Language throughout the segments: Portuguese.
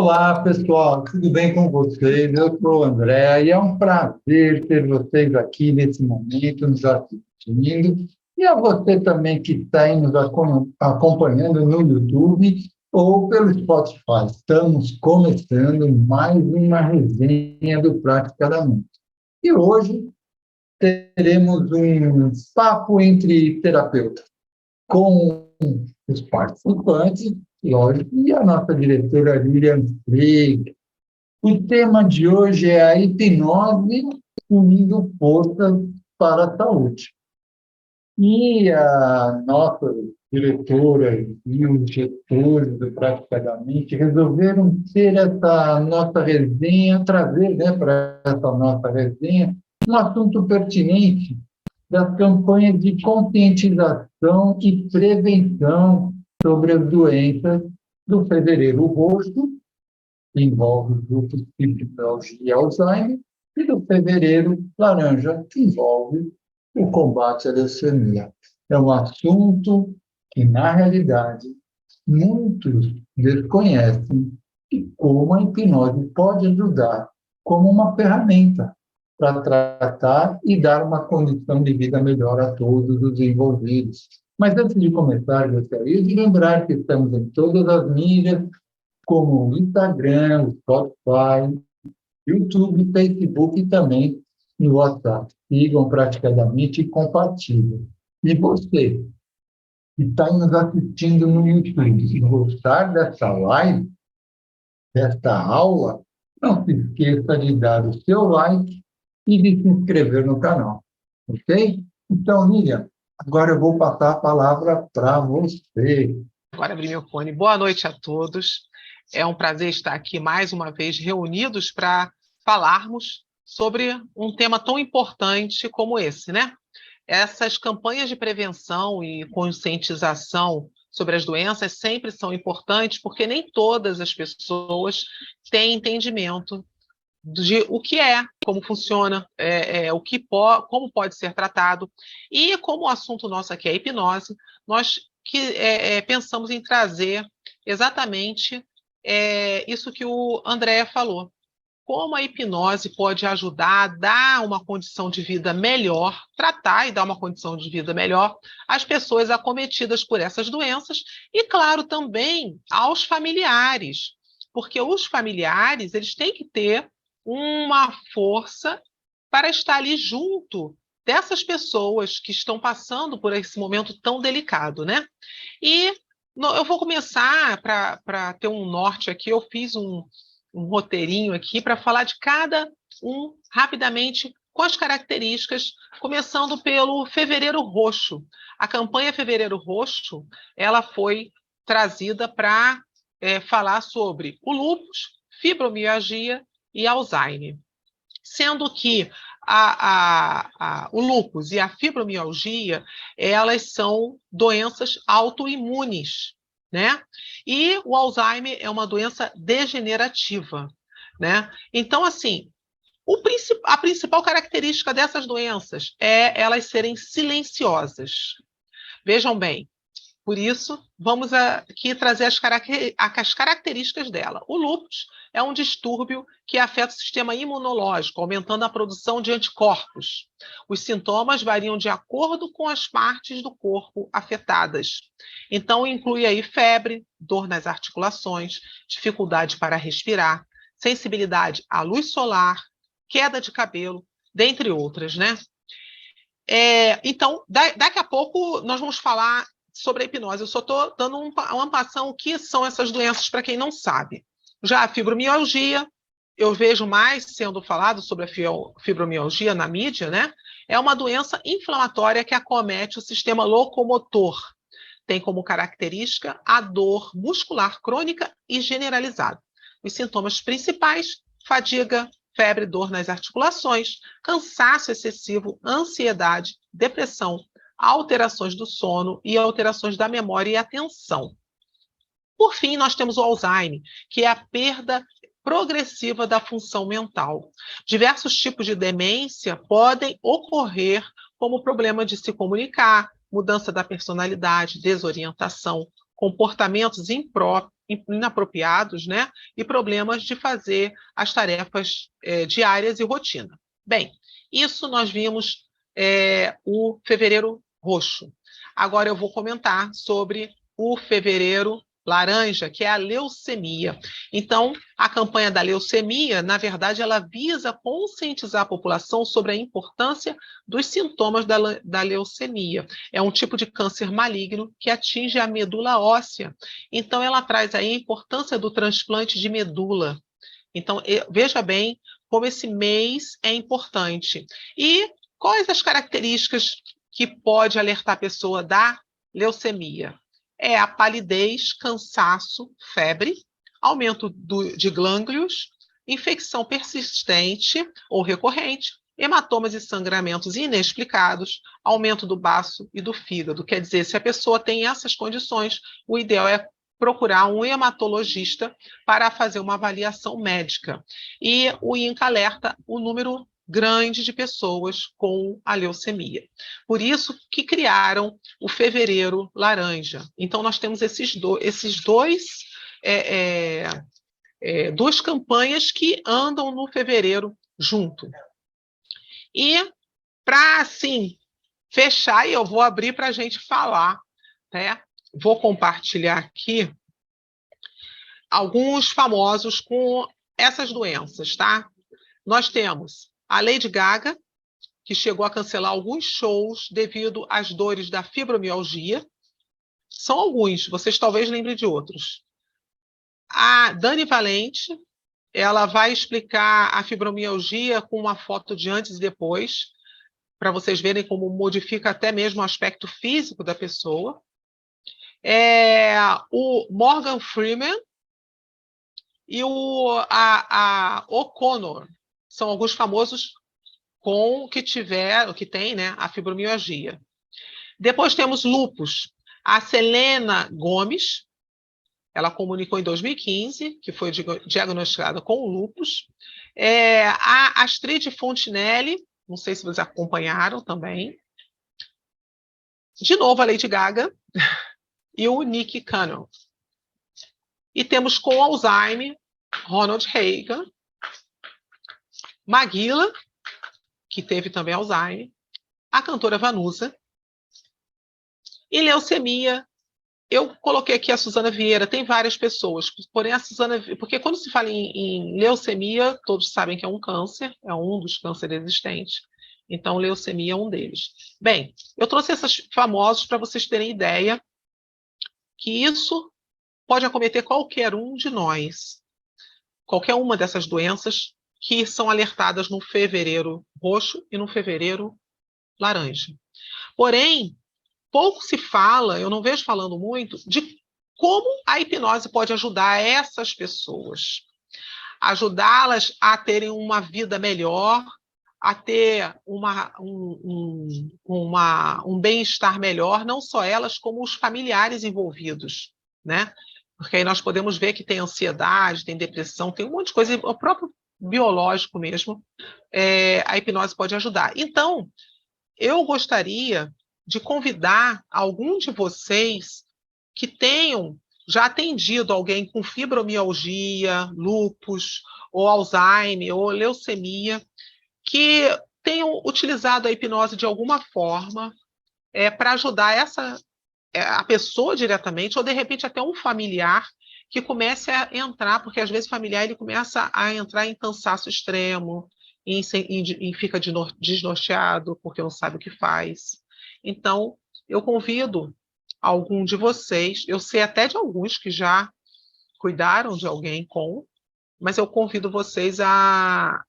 Olá, pessoal, tudo bem com vocês? Eu sou o André e é um prazer ter vocês aqui nesse momento nos assistindo e a você também que está aí nos acompanhando no YouTube ou pelo Spotify. Estamos começando mais uma resenha do Praticamente. E hoje teremos um papo entre terapeutas com os participantes, lógico, e a nossa diretora Lilian Freire. O tema de hoje é a hipnose unindo forças para a saúde. E a nossa diretora e os gestores do Praticamente resolveram ter essa nossa resenha, trazer, para essa nossa resenha um assunto pertinente das campanhas de conscientização e prevenção sobre as doenças do Fevereiro Roxo, que envolve o grupo de fibromialgia e Alzheimer, e do Fevereiro Laranja, que envolve o combate à leucemia. É um assunto que, na realidade, muitos desconhecem e como a hipnose pode ajudar como uma ferramenta para tratar e dar uma condição de vida melhor a todos os envolvidos. Mas antes de começar, gostaria de lembrar que estamos em todas as mídias, como o Instagram, o Spotify, YouTube, Facebook e também no WhatsApp. Sigam praticamente e compartilhem. E você, que está nos assistindo no YouTube, se gostar dessa live, desta aula, não se esqueça de dar o seu like e de se inscrever no canal, ok? Então, Lilian, agora eu vou passar a palavra para você. Agora abri meu fone. Boa noite a todos. É um prazer estar aqui mais uma vez reunidos para falarmos sobre um tema tão importante como esse, né? Essas campanhas de prevenção e conscientização sobre as doenças sempre são importantes, porque nem todas as pessoas têm entendimento de o que é, como funciona, como pode ser tratado. E como o assunto nosso aqui é hipnose, nós pensamos em trazer exatamente isso que o André falou. Como a hipnose pode ajudar a dar uma condição de vida melhor, tratar e dar uma condição de vida melhor às pessoas acometidas por essas doenças e, claro, também aos familiares, porque os familiares eles têm que ter uma força para estar ali junto dessas pessoas que estão passando por esse momento tão delicado, né? E eu vou começar, para ter um norte aqui, eu fiz um roteirinho aqui para falar de cada um rapidamente com as características, começando pelo Fevereiro Roxo. A campanha Fevereiro Roxo, ela foi trazida para falar sobre o lúpus, fibromialgia e Alzheimer. Sendo que o lúpus e a fibromialgia, elas são doenças autoimunes, né? E o Alzheimer é uma doença degenerativa, né? Então, assim, a principal característica dessas doenças é elas serem silenciosas. Vejam bem, por isso, vamos aqui trazer as características dela. O lúpus é um distúrbio que afeta o sistema imunológico, aumentando a produção de anticorpos. Os sintomas variam de acordo com as partes do corpo afetadas. Então, inclui aí febre, dor nas articulações, dificuldade para respirar, sensibilidade à luz solar, queda de cabelo, dentre outras, né? Então, daqui a pouco nós vamos falar sobre a hipnose. Eu só estou dando uma passão o que são essas doenças para quem não sabe. Já a fibromialgia, eu vejo mais sendo falado sobre a fibromialgia na mídia, né? É uma doença inflamatória que acomete o sistema locomotor. Tem como característica a dor muscular crônica e generalizada. Os sintomas principais: fadiga, febre, dor nas articulações, cansaço excessivo, ansiedade, depressão, alterações do sono e alterações da memória e atenção. Por fim, nós temos o Alzheimer, que é a perda progressiva da função mental. Diversos tipos de demência podem ocorrer como problema de se comunicar, mudança da personalidade, desorientação, comportamentos inapropriados, né? E problemas de fazer as tarefas diárias e rotina. Bem, isso nós vimos o fevereiro roxo. Agora eu vou comentar sobre o fevereiro laranja, que é a leucemia. Então, a campanha da leucemia, na verdade, ela visa conscientizar a população sobre a importância dos sintomas da leucemia. É um tipo de câncer maligno que atinge a medula óssea. Então, ela traz aí a importância do transplante de medula. Então, veja bem como esse mês é importante. E quais as características que pode alertar a pessoa da leucemia? É a palidez, cansaço, febre, aumento de glânglios, infecção persistente ou recorrente, hematomas e sangramentos inexplicados, aumento do baço e do fígado. Quer dizer, se a pessoa tem essas condições, o ideal é procurar um hematologista para fazer uma avaliação médica. E o INCA alerta o número grande de pessoas com a leucemia. Por isso que criaram o fevereiro laranja. Então, nós temos duas campanhas que andam no fevereiro junto. E, para, assim, fechar, e eu vou abrir para a gente falar, né? Vou compartilhar aqui alguns famosos com essas doenças, tá? Nós temos a Lady Gaga, que chegou a cancelar alguns shows devido às dores da fibromialgia. São alguns, vocês talvez lembrem de outros. A Dani Valente, ela vai explicar a fibromialgia com uma foto de antes e depois, para vocês verem como modifica até mesmo o aspecto físico da pessoa. O Morgan Freeman e a O'Connor são alguns famosos que tem, né, a fibromialgia. Depois temos lúpus. A Selena Gomez, ela comunicou em 2015 que foi diagnosticada com lúpus. A Astrid Fontinelli, não sei se vocês acompanharam também. De novo a Lady Gaga e o Nick Cannon. E temos com Alzheimer, Ronald Reagan, Maguila, que teve também Alzheimer, a cantora Vanusa, e leucemia. Eu coloquei aqui a Suzana Vieira, tem várias pessoas, porém a Suzana, porque quando se fala em leucemia, todos sabem que é um câncer, é um dos cânceres existentes, então leucemia é um deles. Bem, eu trouxe esses famosos para vocês terem ideia que isso pode acometer qualquer um de nós, qualquer uma dessas doenças que são alertadas no fevereiro roxo e no fevereiro laranja. Porém, pouco se fala, eu não vejo falando muito, de como a hipnose pode ajudar essas pessoas. Ajudá-las a terem uma vida melhor, a ter um bem-estar melhor, não só elas, como os familiares envolvidos, né? Porque aí nós podemos ver que tem ansiedade, tem depressão, tem um monte de coisa, o próprio biológico mesmo, a hipnose pode ajudar. Então, eu gostaria de convidar algum de vocês que tenham já atendido alguém com fibromialgia, lúpus, ou Alzheimer, ou leucemia, que tenham utilizado a hipnose de alguma forma para ajudar a pessoa diretamente, ou de repente até um familiar que comece a entrar, porque às vezes o familiar ele começa a entrar em cansaço extremo, e fica desnorteado porque não sabe o que faz. Então, eu convido algum de vocês, eu sei até de alguns que já cuidaram de alguém mas eu convido vocês Tá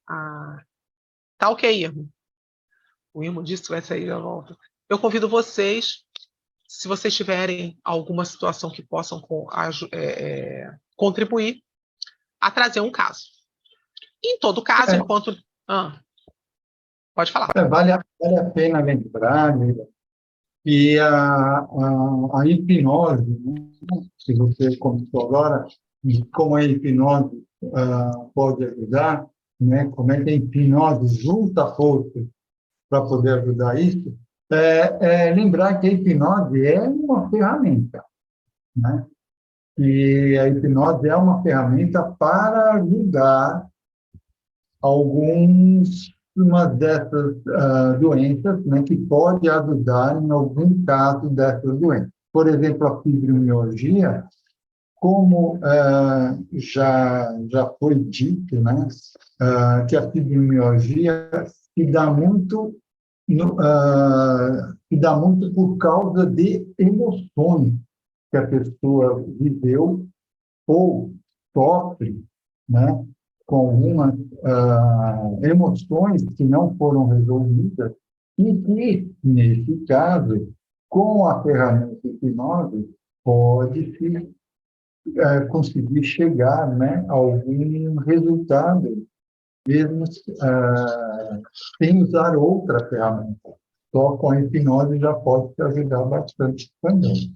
ok, Irmo. O Irmo disse que vai sair da volta. Eu convido vocês, se vocês tiverem alguma situação que possam contribuir, a trazer um caso. Em todo caso, enquanto... pode falar. Vale a pena lembrar, né, que a hipnose, né, que você comentou agora, de como a hipnose pode ajudar, né, como é que a hipnose junta forças para poder ajudar isso, lembrar que a hipnose é uma ferramenta. né? E a hipnose é uma ferramenta para ajudar uma dessas doenças, né, que pode ajudar em algum caso dessas doenças. Por exemplo, a fibromialgia, como já foi dito, né, que a fibromialgia se dá muito se dá muito por causa de emoções que a pessoa viveu ou sofre, né, com algumas emoções que não foram resolvidas e que, nesse caso, com a ferramenta hipnose, pode-se conseguir chegar, né, a algum resultado, mesmo sem usar outra ferramenta. Só com a hipnose já pode te ajudar bastante também.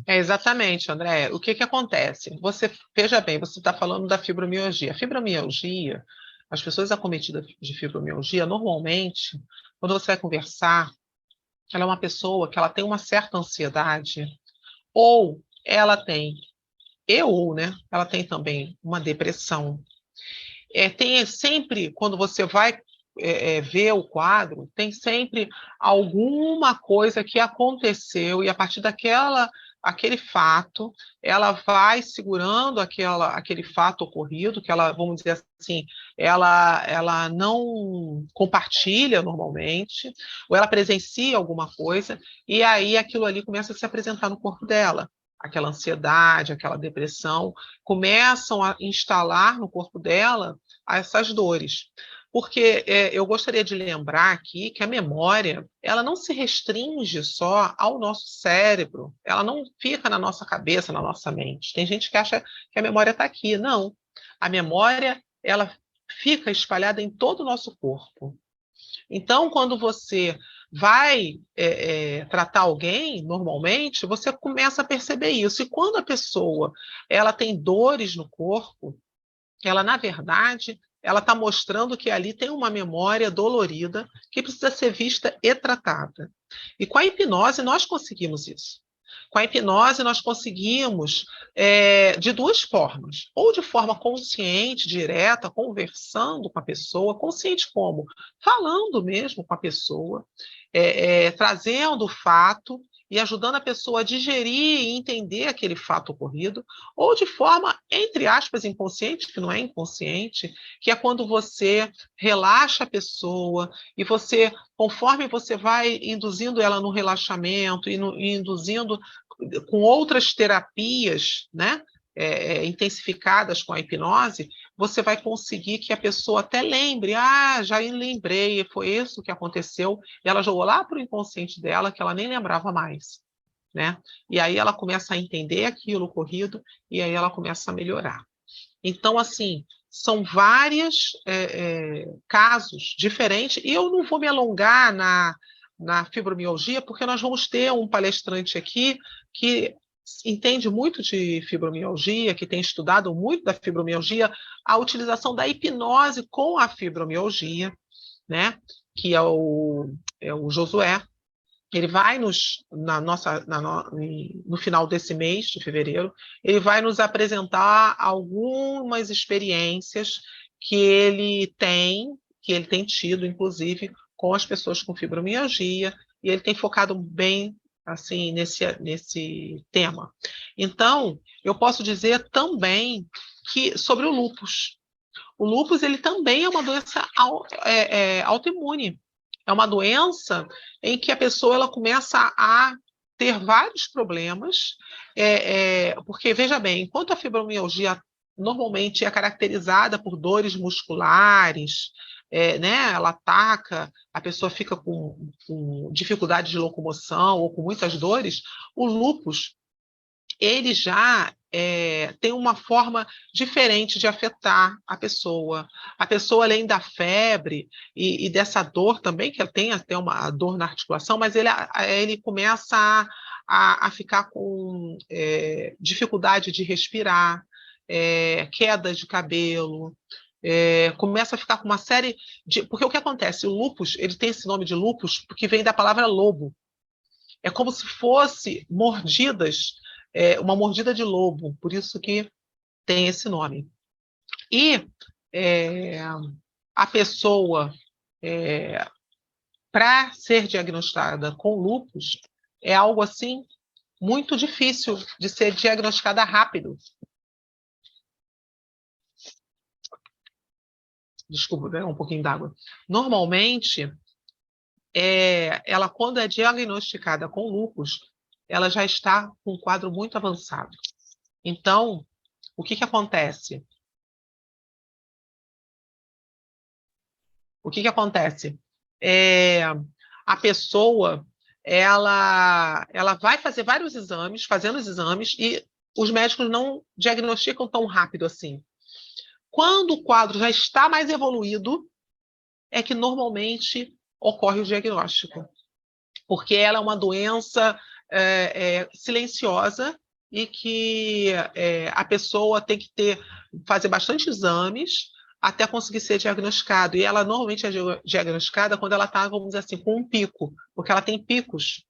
É exatamente, André. O que acontece? Você, veja bem, você está falando da fibromialgia. A fibromialgia, as pessoas acometidas de fibromialgia, normalmente, quando você vai conversar, ela é uma pessoa que ela tem uma certa ansiedade, ou ela tem, né? Ela tem também uma depressão. Tem sempre, quando você vai ver o quadro, tem sempre alguma coisa que aconteceu e a partir aquele fato, ela vai segurando aquele fato ocorrido, que ela, vamos dizer assim, ela não compartilha normalmente, ou ela presencia alguma coisa, e aí aquilo ali começa a se apresentar no corpo dela. Aquela ansiedade, aquela depressão, começam a instalar no corpo dela essas dores. Porque eu gostaria de lembrar aqui que a memória, ela não se restringe só ao nosso cérebro, ela não fica na nossa cabeça, na nossa mente. Tem gente que acha que a memória está aqui. Não. A memória, ela fica espalhada em todo o nosso corpo. Então, quando você vai tratar alguém, normalmente, você começa a perceber isso. E quando a pessoa ela tem dores no corpo, ela, na verdade, ela está mostrando que ali tem uma memória dolorida que precisa ser vista e tratada. E com a hipnose nós conseguimos isso. Com a hipnose nós conseguimos de duas formas. Ou de forma consciente, direta, conversando com a pessoa. Consciente como? Falando mesmo com a pessoa, trazendo o fato e ajudando a pessoa a digerir e entender aquele fato ocorrido, ou de forma, entre aspas, inconsciente, que não é inconsciente, que é quando você relaxa a pessoa e você, conforme você vai induzindo ela no relaxamento e induzindo com outras terapias, né, intensificadas com a hipnose, você vai conseguir que a pessoa até lembre, já lembrei, foi isso que aconteceu, e ela jogou lá para o inconsciente dela, que ela nem lembrava mais, né? E aí ela começa a entender aquilo ocorrido, e aí ela começa a melhorar. Então, assim, são vários casos diferentes, e eu não vou me alongar na fibromialgia, porque nós vamos ter um palestrante aqui que entende muito de fibromialgia, que tem estudado muito da fibromialgia, a utilização da hipnose com a fibromialgia, né? Que é o Josué. Ele vai no final desse mês de fevereiro, ele vai nos apresentar algumas experiências que ele tem tido, inclusive, com as pessoas com fibromialgia, e ele tem focado bem assim nesse tema. Então, eu posso dizer também que sobre o lúpus. O lúpus ele também é uma doença autoimune. É uma doença em que a pessoa ela começa a ter vários problemas, porque, veja bem, enquanto a fibromialgia normalmente é caracterizada por dores musculares, né, ela ataca, a pessoa fica com dificuldade de locomoção ou com muitas dores, o lúpus ele já tem uma forma diferente de afetar a pessoa. A pessoa, além da febre e dessa dor também, que tem até uma dor na articulação, mas ele começa a ficar com dificuldade de respirar, queda de cabelo, começa a ficar com uma série de... Porque o que acontece? O lúpus, ele tem esse nome de lúpus porque vem da palavra lobo. É como se fosse mordidas uma mordida de lobo, por isso que tem esse nome. E a pessoa, para ser diagnosticada com lúpus, é algo assim muito difícil de ser diagnosticada rápido. Desculpa, né? Um pouquinho d'água. Normalmente, ela, quando é diagnosticada com lúpus, ela já está com um quadro muito avançado. Então, o que acontece? O que acontece? A pessoa, ela vai fazer vários exames, fazendo os exames, e os médicos não diagnosticam tão rápido assim. Quando o quadro já está mais evoluído, é que normalmente ocorre o diagnóstico, porque ela é uma doença silenciosa e que a pessoa tem que fazer bastante exames até conseguir ser diagnosticado. E ela normalmente é diagnosticada quando ela está, vamos dizer assim, com um pico, porque ela tem picos,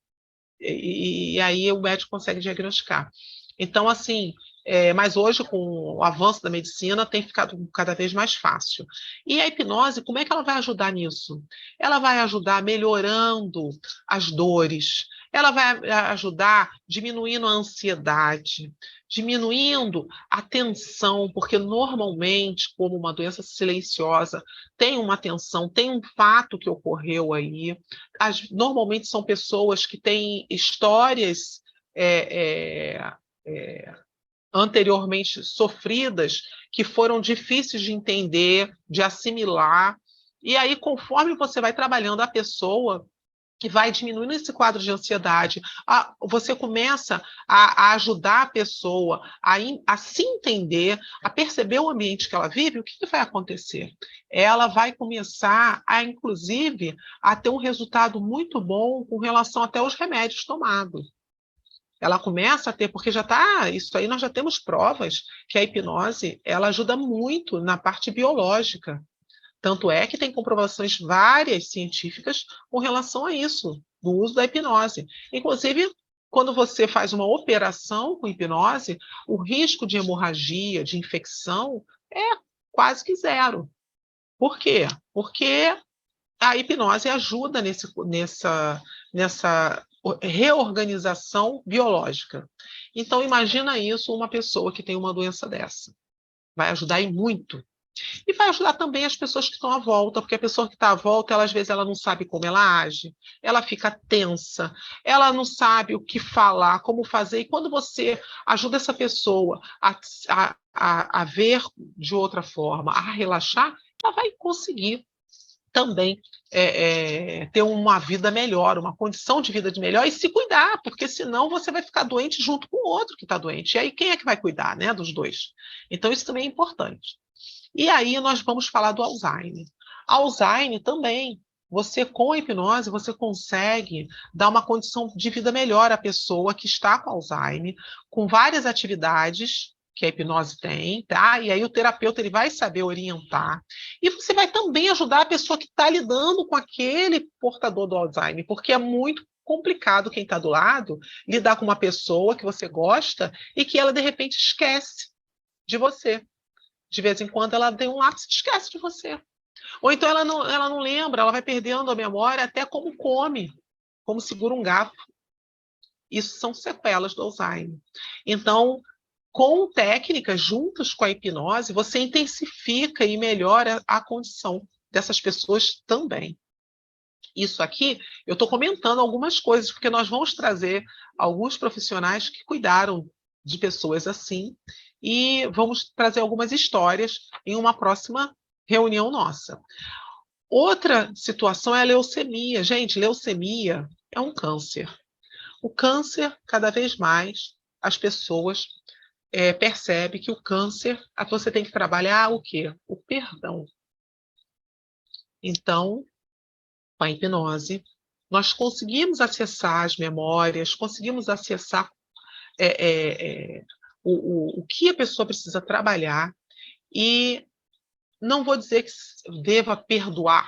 e aí o médico consegue diagnosticar. Então, assim, mas hoje, com o avanço da medicina, tem ficado cada vez mais fácil. E a hipnose, como é que ela vai ajudar nisso? Ela vai ajudar melhorando as dores, ela vai ajudar diminuindo a ansiedade, diminuindo a tensão, porque normalmente, como uma doença silenciosa, tem uma tensão, tem um fato que ocorreu aí. Normalmente são pessoas que têm histórias anteriormente sofridas, que foram difíceis de entender, de assimilar. E aí, conforme você vai trabalhando a pessoa, que vai diminuindo esse quadro de ansiedade, você começa a ajudar a pessoa a se entender, a perceber o ambiente que ela vive, o que vai acontecer? Ela vai começar inclusive, a ter um resultado muito bom com relação até aos remédios tomados. Ela começa a ter, porque isso aí nós já temos provas que a hipnose, ela ajuda muito na parte biológica. Tanto é que tem comprovações várias científicas com relação a isso, do uso da hipnose. Inclusive, quando você faz uma operação com hipnose, o risco de hemorragia, de infecção, é quase que zero. Por quê? Porque a hipnose ajuda nessa reorganização biológica. Então, imagina isso, uma pessoa que tem uma doença dessa. Vai ajudar e muito. E vai ajudar também as pessoas que estão à volta, porque a pessoa que está à volta, às vezes, ela não sabe como ela age, ela fica tensa, ela não sabe o que falar, como fazer. E quando você ajuda essa pessoa a ver de outra forma, a relaxar, ela vai conseguir também ter uma vida melhor, uma condição de vida melhor e se cuidar, porque senão você vai ficar doente junto com o outro que está doente. E aí quem é que vai cuidar, né, dos dois? Então isso também é importante. E aí nós vamos falar do Alzheimer. Alzheimer também. Você, com a hipnose, você consegue dar uma condição de vida melhor à pessoa que está com Alzheimer, com várias atividades que a hipnose tem, tá? E aí o terapeuta ele vai saber orientar. E você vai também ajudar a pessoa que está lidando com aquele portador do Alzheimer, porque é muito complicado quem está do lado lidar com uma pessoa que você gosta e que ela, de repente, esquece de você. De vez em quando ela tem um lápis e esquece de você. Ou então ela não lembra, ela vai perdendo a memória até como come, como segura um garfo. Isso são sequelas do Alzheimer. Então, com técnicas juntas com a hipnose, você intensifica e melhora a condição dessas pessoas também. Isso aqui, eu estou comentando algumas coisas, porque nós vamos trazer alguns profissionais que cuidaram de pessoas assim, e vamos trazer algumas histórias em uma próxima reunião nossa. Outra situação é a leucemia. Gente, leucemia é um câncer. O câncer, cada vez mais, as pessoas percebem que o câncer, você tem que trabalhar o quê? O perdão. Então, com a hipnose, nós conseguimos acessar as memórias, conseguimos acessar o que a pessoa precisa trabalhar, e não vou dizer que deva perdoar,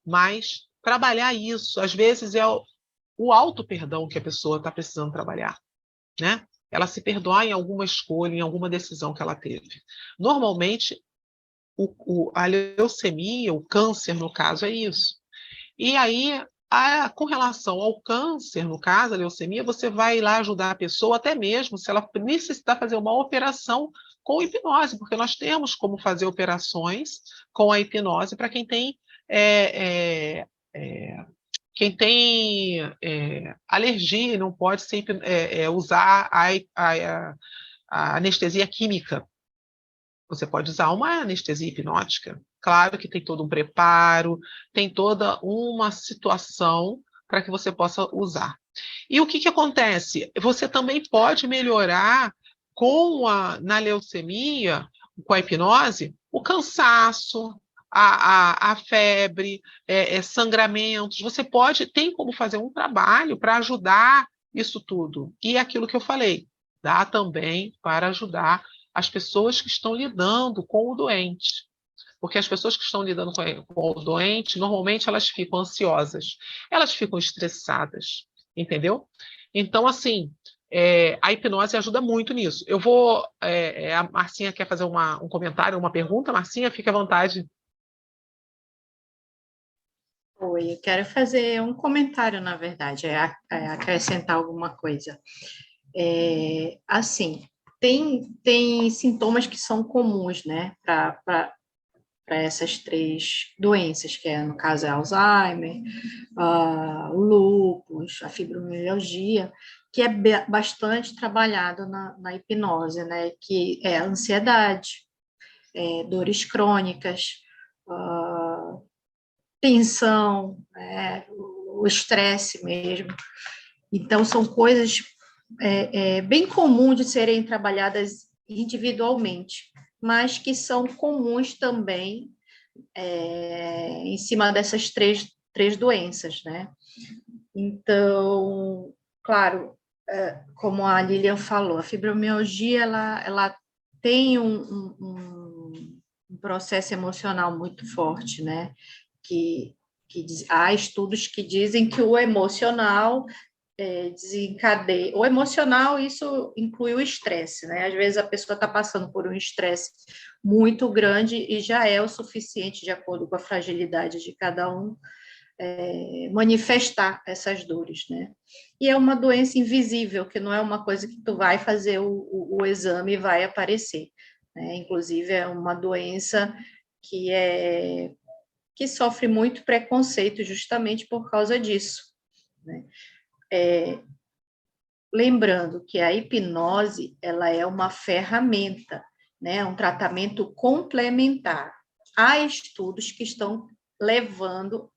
mas trabalhar isso. Às vezes é o auto-perdão que a pessoa está precisando trabalhar, né? ela se perdoar em alguma escolha, em alguma decisão que ela teve. Normalmente, a leucemia, o câncer, no caso, é isso. E aí, com relação ao câncer, no caso, a leucemia, você vai lá ajudar a pessoa, até mesmo se ela necessitar fazer uma operação com hipnose, porque nós temos como fazer operações com a hipnose para quem tem é, é, é, alergia e não pode usar a anestesia química. Você pode usar uma anestesia hipnótica. Claro que tem todo um preparo, tem toda uma situação para que você possa usar. E o que acontece? Você também pode melhorar na leucemia, com a hipnose, o cansaço, a febre, sangramentos. Você tem como fazer um trabalho para ajudar isso tudo. E é aquilo que eu falei, dá também para ajudar as pessoas que estão lidando com o doente. Porque as pessoas que estão lidando com o doente, normalmente elas ficam ansiosas, elas ficam estressadas, entendeu? Então, assim, a hipnose ajuda muito nisso. A Marcinha quer fazer um comentário, uma pergunta? Marcinha, fique à vontade. Oi, eu quero fazer um comentário, na verdade, acrescentar alguma coisa. Assim, tem sintomas que são comuns, né, para essas 3 doenças, que no caso é Alzheimer, o lúpus, a fibromialgia, que é bastante trabalhado na hipnose, né, que é a ansiedade, dores crônicas, tensão, o estresse mesmo. Então, são coisas bem comuns de serem trabalhadas individualmente, mas que são comuns também em cima dessas três doenças, né? Então, claro, como a Lilian falou, a fibromialgia, ela tem um processo emocional muito forte, né? Há estudos que dizem que o emocional desencadeia. O emocional, isso inclui o estresse, né? Às vezes a pessoa está passando por um estresse muito grande e já é o suficiente, de acordo com a fragilidade de cada um, manifestar essas dores, né? E é uma doença invisível, que não é uma coisa que tu vai fazer o exame e vai aparecer, né? Inclusive, é uma doença que sofre muito preconceito justamente por causa disso, né? Lembrando que a hipnose, ela é uma ferramenta, né? Um tratamento complementar. Há estudos que estão levando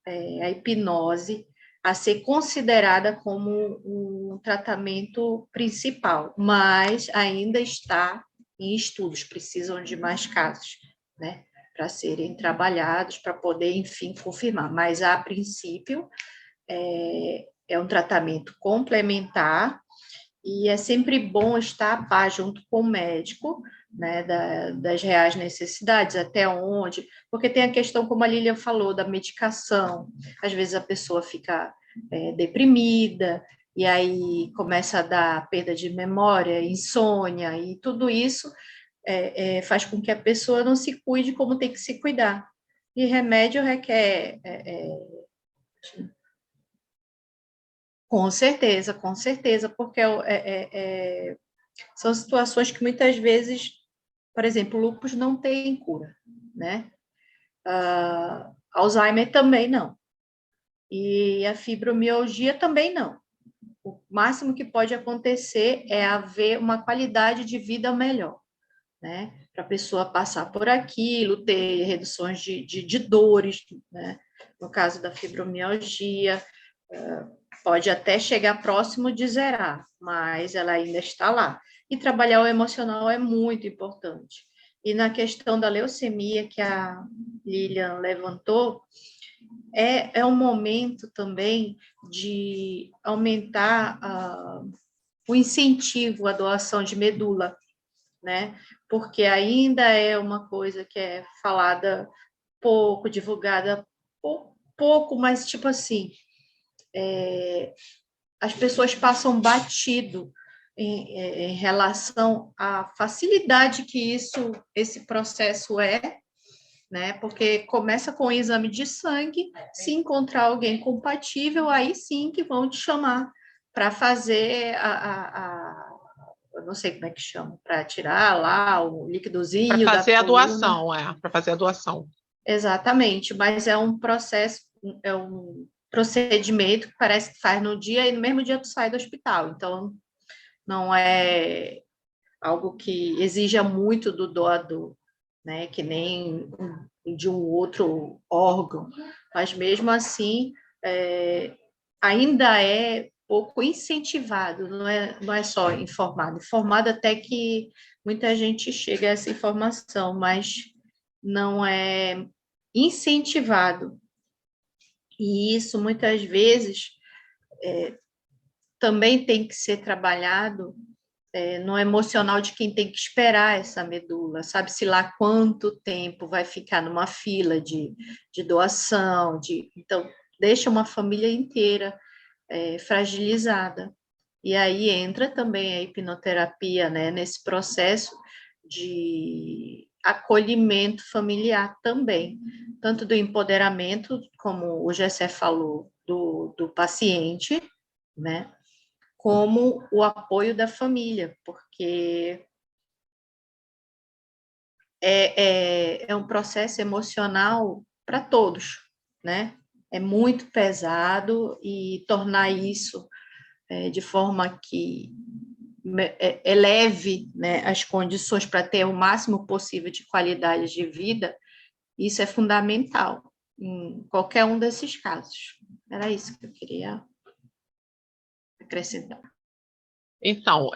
a hipnose a ser considerada como um tratamento principal, mas ainda está em estudos, precisam de mais casos, né, para serem trabalhados, para poder, enfim, confirmar. Mas, a princípio, é um tratamento complementar e é sempre bom estar a par junto com o médico, né, das reais necessidades, até onde, porque tem a questão, como a Lilian falou, da medicação, às vezes a pessoa fica deprimida, e aí começa a dar perda de memória, insônia, e tudo isso faz com que a pessoa não se cuide como tem que se cuidar. E remédio requer... com certeza, porque são situações que muitas vezes, por exemplo, o lúpus não tem cura, né? Alzheimer também não. E a fibromialgia também não. O máximo que pode acontecer é haver uma qualidade de vida melhor, né? Para a pessoa passar por aquilo, ter reduções de dores, né? No caso da fibromialgia, pode até chegar próximo de zerar, mas ela ainda está lá. E trabalhar o emocional é muito importante. E na questão da leucemia que a Lilian levantou, é um momento também de aumentar o incentivo à doação de medula, né? Porque ainda é uma coisa que é falada pouco, divulgada pouco, mas tipo assim, as pessoas passam batido em relação à facilidade que esse processo é, né? Porque começa com o exame de sangue, se encontrar alguém compatível, aí sim que vão te chamar para fazer eu não sei como é que chama, para tirar lá o Para líquidozinho da fazer a coluna. doação, para fazer a doação. Exatamente, mas é um processo, é um procedimento que parece que faz no dia e no mesmo dia tu sai do hospital. Então, não é algo que exija muito do doador, né? Que nem de um outro órgão. Mas mesmo assim, ainda é pouco incentivado, não é só informado. Informado até que muita gente chega a essa informação, mas não é incentivado. E isso, muitas vezes, também tem que ser trabalhado no emocional de quem tem que esperar essa medula, sabe-se lá quanto tempo vai ficar numa fila de doação, então, deixa uma família inteira fragilizada. E aí entra também a hipnoterapia, né, nesse processo de acolhimento familiar também, tanto do empoderamento, como o Gessé falou, do paciente, né, como o apoio da família, porque é um processo emocional para todos, né? É muito pesado e tornar isso de forma que eleve, né, as condições para ter o máximo possível de qualidade de vida, isso é fundamental em qualquer um desses casos. Era isso que eu queria acrescentar. Então,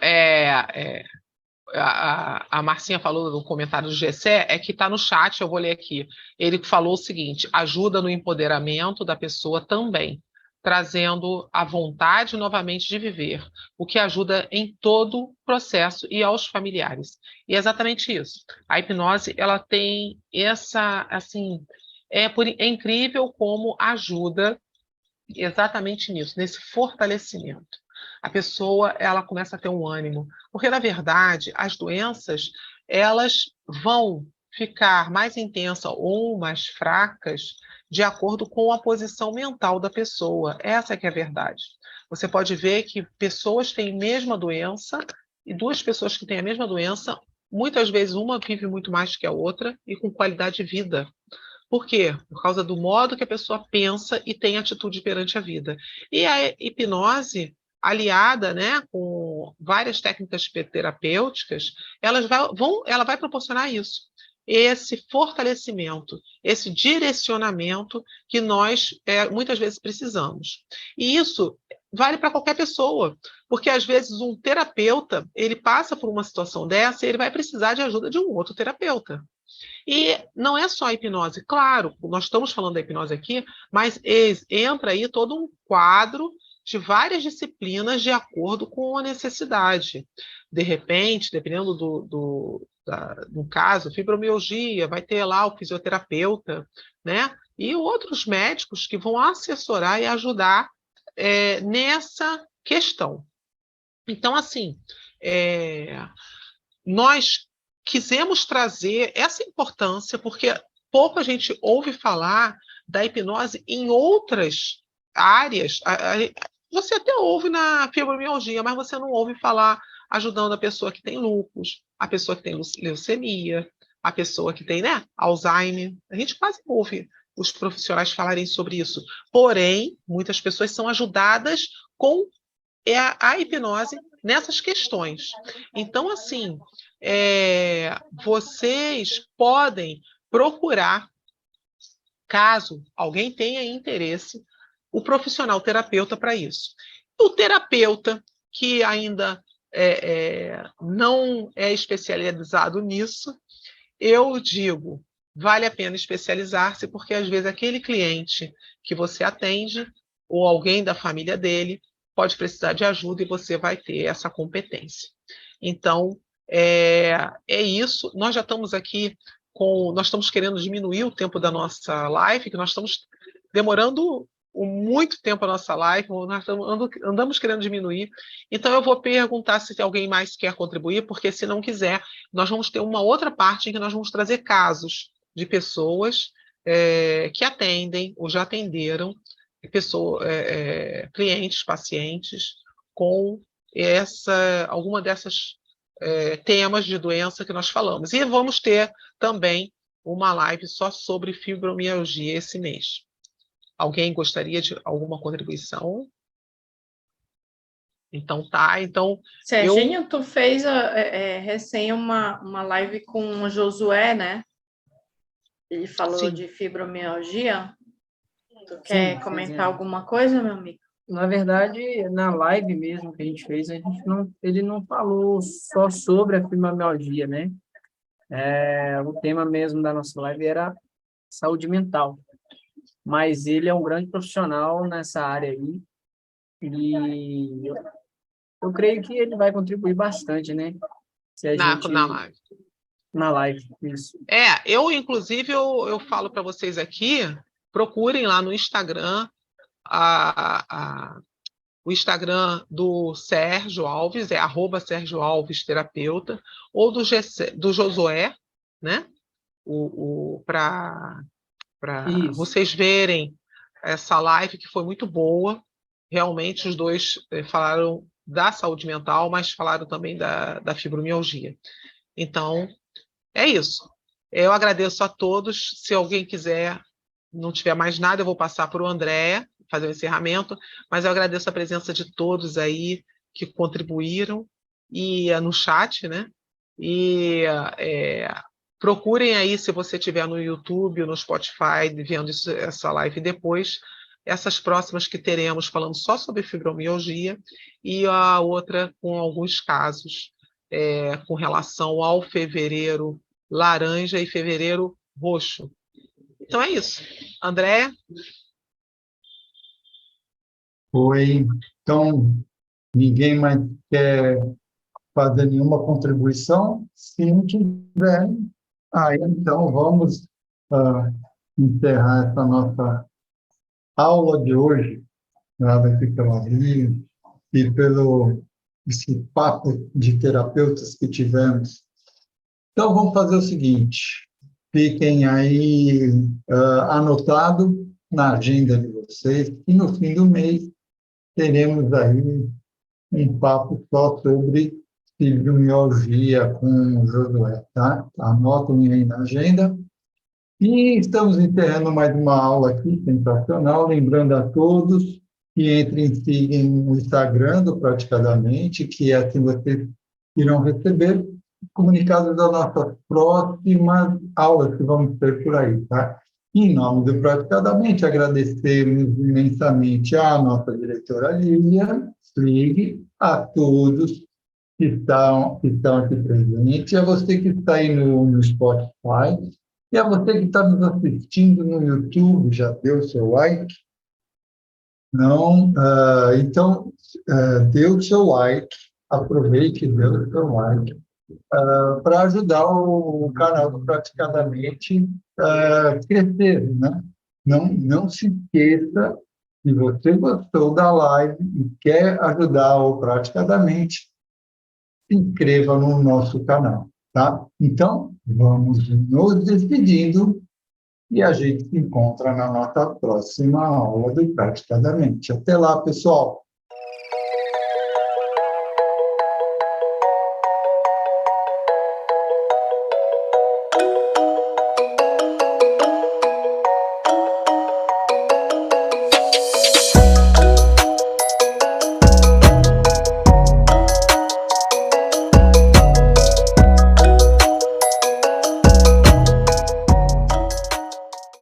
a Marcinha falou no comentário do Gessé, é que está no chat, eu vou ler aqui. Ele falou o seguinte: ajuda no empoderamento da pessoa também, trazendo a vontade novamente de viver, o que ajuda em todo o processo e aos familiares. E é exatamente isso. A hipnose, ela tem essa, assim, é incrível como ajuda exatamente nisso, nesse fortalecimento. A pessoa, ela começa a ter um ânimo, porque na verdade as doenças, elas vão ficar mais intensas ou mais fracas de acordo com a posição mental da pessoa. Essa que é a verdade. Você pode ver que pessoas têm a mesma doença e duas pessoas que têm a mesma doença, muitas vezes uma vive muito mais que a outra e com qualidade de vida. Por quê? Por causa do modo que a pessoa pensa e tem atitude perante a vida. E a hipnose, aliada, né, com várias técnicas terapêuticas, ela vai proporcionar isso. Esse fortalecimento, esse direcionamento que nós muitas vezes precisamos. E isso vale para qualquer pessoa, porque às vezes um terapeuta, ele passa por uma situação dessa e ele vai precisar de ajuda de um outro terapeuta. E não é só a hipnose, claro, nós estamos falando da hipnose aqui, mas entra aí todo um quadro de várias disciplinas de acordo com a necessidade. De repente, dependendo do caso, fibromialgia, vai ter lá o fisioterapeuta, né? E outros médicos que vão assessorar e ajudar nessa questão. Então, assim, nós quisemos trazer essa importância, porque pouco a gente ouve falar da hipnose em outras áreas. Você até ouve na fibromialgia, mas você não ouve falar ajudando a pessoa que tem lúpus, a pessoa que tem leucemia, a pessoa que tem, né, Alzheimer. A gente quase ouve os profissionais falarem sobre isso. Porém, muitas pessoas são ajudadas com a hipnose nessas questões. Então, assim, vocês podem procurar, caso alguém tenha interesse, o profissional terapeuta para isso. O terapeuta que ainda não é especializado nisso, eu digo, vale a pena especializar-se, porque às vezes aquele cliente que você atende, ou alguém da família dele, pode precisar de ajuda e você vai ter essa competência. Então, é isso. Nós já estamos aqui nós estamos querendo diminuir o tempo da nossa live, que nós estamos demorando muito tempo a nossa live, nós andamos querendo diminuir. Então, eu vou perguntar se alguém mais quer contribuir, porque se não quiser, nós vamos ter uma outra parte em que nós vamos trazer casos de pessoas que atendem ou já atenderam clientes, pacientes, com alguma dessas temas de doença que nós falamos. E vamos ter também uma live só sobre fibromialgia esse mês. Alguém gostaria de alguma contribuição? Então tá, então... Serginho, tu fez recém uma live com o Josué, né? Ele falou Sim. de fibromialgia. Tu quer comentar alguma coisa, meu amigo? Na verdade, na live mesmo que a gente fez, ele não falou só sobre a fibromialgia, né? O tema mesmo da nossa live era saúde mental. Mas ele é um grande profissional nessa área aí. E eu creio que ele vai contribuir bastante, né? Na live. Na live, isso. Inclusive, eu falo para vocês aqui, procurem lá no Instagram o Instagram do Sérgio Alves, @SérgioAlvesTerapeuta, ou do Josué, né? Para vocês verem essa live, que foi muito boa. Realmente, os dois falaram da saúde mental, mas falaram também da fibromialgia. Então, é isso. Eu agradeço a todos. Se alguém quiser, não tiver mais nada, eu vou passar para o André fazer o encerramento, mas eu agradeço a presença de todos aí que contribuíram e no chat, né? E procurem aí, se você estiver no YouTube ou no Spotify, vendo essa live depois, essas próximas que teremos falando só sobre fibromialgia e a outra com alguns casos com relação ao fevereiro laranja e fevereiro roxo. Então é isso. André? Oi. Então, ninguém mais quer fazer nenhuma contribuição? Se não tiver, então vamos encerrar essa nossa aula de hoje. Vai ser pela Rio e pelo esse papo de terapeutas que tivemos. Então, vamos fazer o seguinte, fiquem aí anotado na agenda de vocês, e no fim do mês teremos aí um papo só sobre fibromialgia com o Josué, tá? Anotem aí na agenda. E estamos encerrando mais uma aula aqui, sensacional, lembrando a todos que entrem e sigam no Instagram do Praticadamente, que é assim vocês irão receber comunicados das nossas próximas aulas que vamos ter por aí, tá? Em nome do Praticadamente, agradecemos imensamente à nossa diretora Lívia, a todos que estão aqui presentes, a você que está aí no Spotify, e a você que está nos assistindo no YouTube, já deu seu like? Não? Então, dê o seu like, aproveite e dê o seu like, para ajudar o canal do Praticadamente a crescer, né? Não se esqueça, se você gostou da live e quer ajudar o Praticadamente, se inscreva no nosso canal, tá? Então, vamos nos despedindo e a gente se encontra na nossa próxima aula do Praticadamente. Até lá, pessoal!